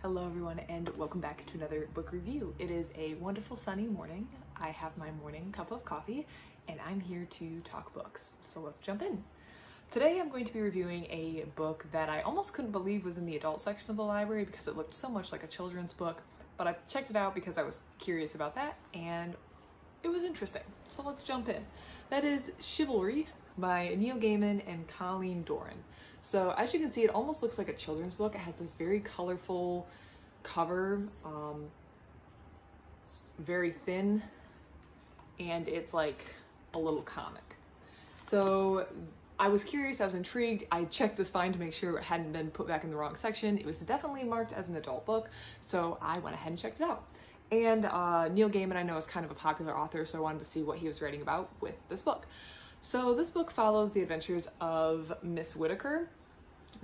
Hello everyone and welcome back to another book review. It is a wonderful sunny morning. I have my morning cup of coffee and I'm here to talk books. So let's jump in. Today I'm going to be reviewing a book that I almost couldn't believe was in the adult section of the library because it looked so much like a children's book, but I checked it out because I was curious about that and it was interesting. So let's jump in. That is Chivalry by Neil Gaiman and Colleen Doran. So as you can see, it almost looks like a children's book. It has this very colorful cover, it's very thin, and it's like a little comic. So I was curious, I was intrigued. I checked the spine to make sure it hadn't been put back in the wrong section. It was definitely marked as an adult book, so I went ahead and checked it out. And Neil Gaiman I know is kind of a popular author, so I wanted to see what he was writing about with this book. So this book follows the adventures of Miss Whitaker.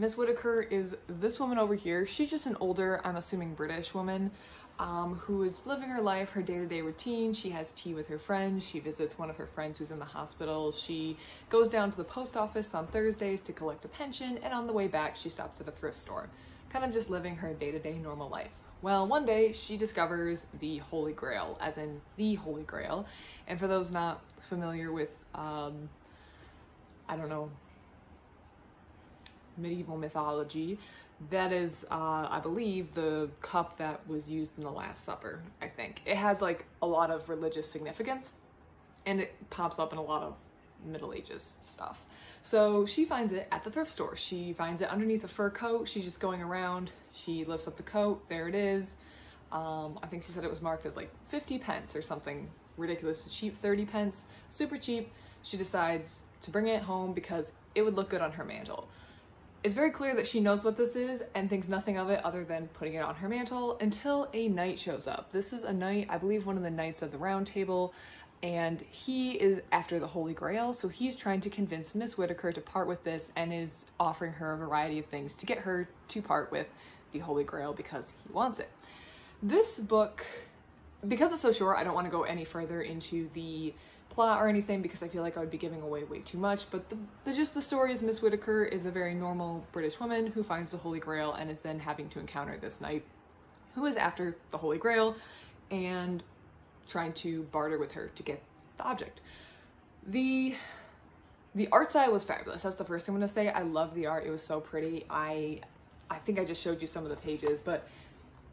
Miss Whitaker is this woman over here. She's just an older, I'm assuming British woman, who is living her life, her day-to-day routine. She has tea with her friends. She visits one of her friends who's in the hospital. She goes down to the post office on Thursdays to collect a pension, and on the way back she stops at a thrift store, kind of just living her day-to-day normal life. Well, one day she discovers the Holy Grail, as in the Holy Grail. And for those not familiar with, I don't know, medieval mythology, that is, I believe, the cup that was used in the Last Supper, I think. It has like a lot of religious significance and it pops up in a lot of Middle Ages stuff. So she finds it at the thrift store. She finds it underneath a fur coat. She's just going around. She lifts up the coat. There it is. I think she said it was marked as like 50 pence or something ridiculously cheap, 30 pence, super cheap. She decides to bring it home because it would look good on her mantle. It's very clear that she knows what this is and thinks nothing of it other than putting it on her mantle until a knight shows up. This is a knight, I believe one of the knights of the Round Table, and he is after the Holy Grail, so he's trying to convince Miss Whitaker to part with this and is offering her a variety of things to get her to part with the Holy Grail because he wants it. This book, because it's so short, I don't want to go any further into the plot or anything because I feel like I would be giving away way too much, but the story is Miss Whitaker is a very normal British woman who finds the Holy Grail and is then having to encounter this knight who is after the Holy Grail and trying to barter with her to get the object. The art style was fabulous. That's the first thing I'm gonna say. I love the art. It was so pretty. I think I just showed you some of the pages, but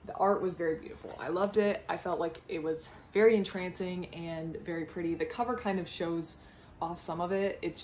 the art was very beautiful. I loved it. I felt like it was very entrancing and very pretty. The cover kind of shows off some of it. It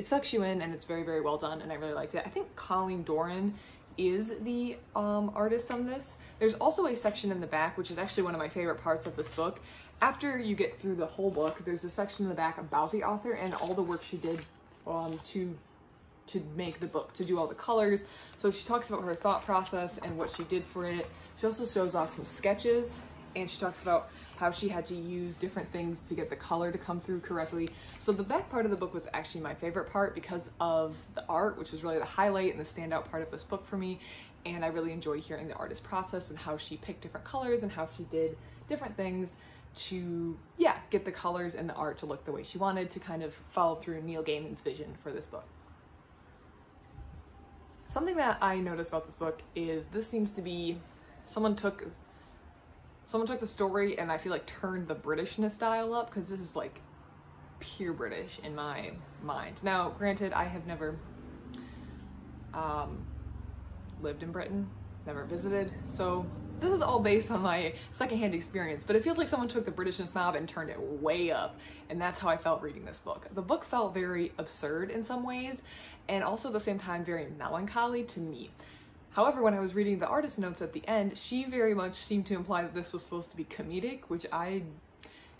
sucks you in and it's very, very well done and I really liked it. I think Colleen Doran is the artist on this. There's also a section in the back, which is actually one of my favorite parts of this book. After you get through the whole book, there's a section in the back about the author and all the work she did to make the book, to do all the colors. So she talks about her thought process and what she did for it. She also shows off some sketches and she talks about how she had to use different things to get the color to come through correctly. So the back part of the book was actually my favorite part because of the art, which was really the highlight and the standout part of this book for me. And I really enjoyed hearing the artist's process and how she picked different colors and how she did different things to, yeah, get the colors and the art to look the way she wanted to kind of follow through Neil Gaiman's vision for this book. Something that I noticed about this book is this seems to be, someone took the story and I feel like turned the Britishness dial up because this is like pure British in my mind. Now, granted, I have never lived in Britain, never visited, so this is all based on my secondhand experience, but it feels like someone took the Britishness knob and turned it way up, and that's how I felt reading this book. The book felt very absurd in some ways, and also at the same time very melancholy to me. However, when I was reading the artist notes at the end, she very much seemed to imply that this was supposed to be comedic, which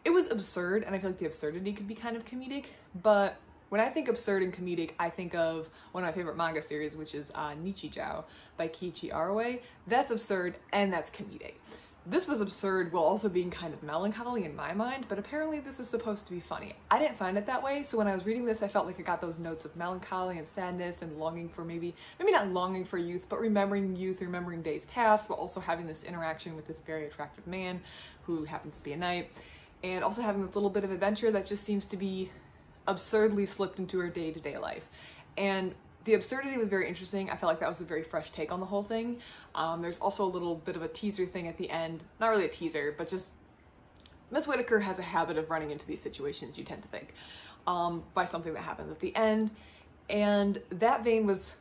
it was absurd, and I feel like the absurdity could be kind of comedic, but when I think absurd and comedic, I think of one of my favorite manga series, which is Nichijou by Kiichi Araway. That's absurd and that's comedic. This was absurd while also being kind of melancholy in my mind, but apparently this is supposed to be funny. I didn't find it that way, so when I was reading this, I felt like I got those notes of melancholy and sadness and longing for maybe not longing for youth, but remembering youth, remembering days past, but also having this interaction with this very attractive man who happens to be a knight, and also having this little bit of adventure that just seems to be absurdly slipped into her day-to-day life. And The absurdity was very interesting. I felt like that was a very fresh take on the whole thing. There's also a little bit of a teaser thing at the end. Not really a teaser, but just Miss Whitaker has a habit of running into these situations, you tend to think, by something that happens at the end. And that vein was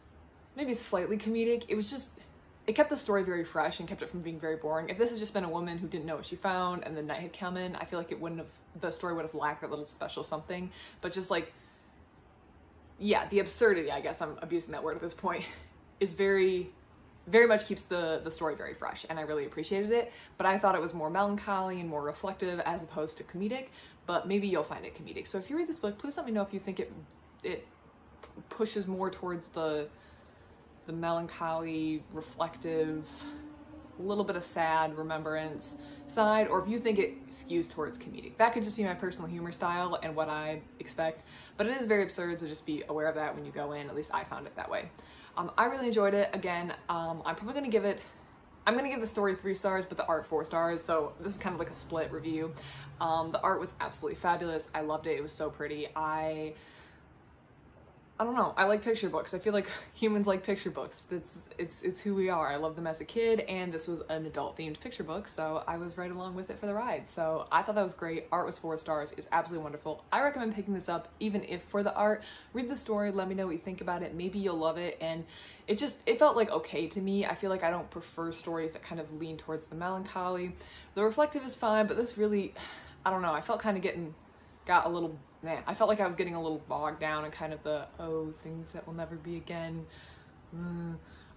maybe slightly comedic. It was just, it kept the story very fresh and kept it from being very boring. If this had just been a woman who didn't know what she found and the night had come in, I feel like it wouldn't have, the story would have lacked that little special something. But just like, yeah, the absurdity, I guess I'm abusing that word at this point, is very much keeps the story very fresh, and I really appreciated it. But I thought it was more melancholy and more reflective as opposed to comedic, but maybe you'll find it comedic. So if you read this book, please let me know if you think it pushes more towards the melancholy, reflective, a little bit of sad remembrance side, or if you think it skews towards comedic. That could just be my personal humor style and what I expect, but it is very absurd, so just be aware of that when you go in. At least I found it that way. I really enjoyed it. Again, I'm probably going to give it, I'm going to give the story 3 stars, but the art 4 stars, so this is kind of like a split review. The art was absolutely fabulous. I loved it. It was so pretty. I don't know, I like picture books. I feel like humans like picture books. It's who we are. I loved them as a kid, and this was an adult themed picture book, so I was right along with it for the ride. So I thought that was great. Art was 4 stars. It's absolutely wonderful. I recommend picking this up, even if for the art. Read the story, let me know what you think about it. Maybe you'll love it. And it felt like okay to me. I feel like I don't prefer stories that kind of lean towards the melancholy. The reflective is fine, but this really, I don't know, I felt kind of got a little, I felt like I was getting a little bogged down in kind of the, oh, things that will never be again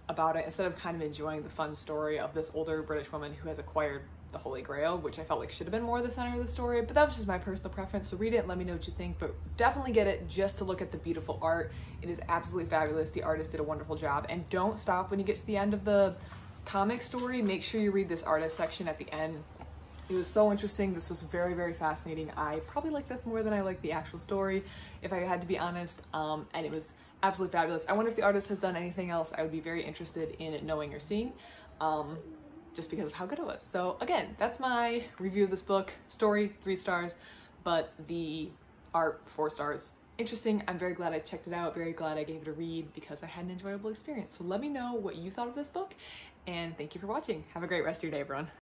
about it, instead of kind of enjoying the fun story of this older British woman who has acquired the Holy Grail, which I felt like should have been more the center of the story. But that was just my personal preference, so read it and let me know what you think. But definitely get it just to look at the beautiful art. It is absolutely fabulous. The artist did a wonderful job. And don't stop when you get to the end of the comic story. Make sure you read this artist section at the end. It was so interesting. This was very, very fascinating. I probably like this more than I like the actual story, if I had to be honest. And it was absolutely fabulous. I wonder if the artist has done anything else. I would be very interested in knowing or seeing, just because of how good it was. So again, that's my review of this book. Story, 3 stars, but the art, 4 stars. Interesting. I'm very glad I checked it out. Very glad I gave it a read because I had an enjoyable experience. So let me know what you thought of this book, and thank you for watching. Have a great rest of your day, everyone.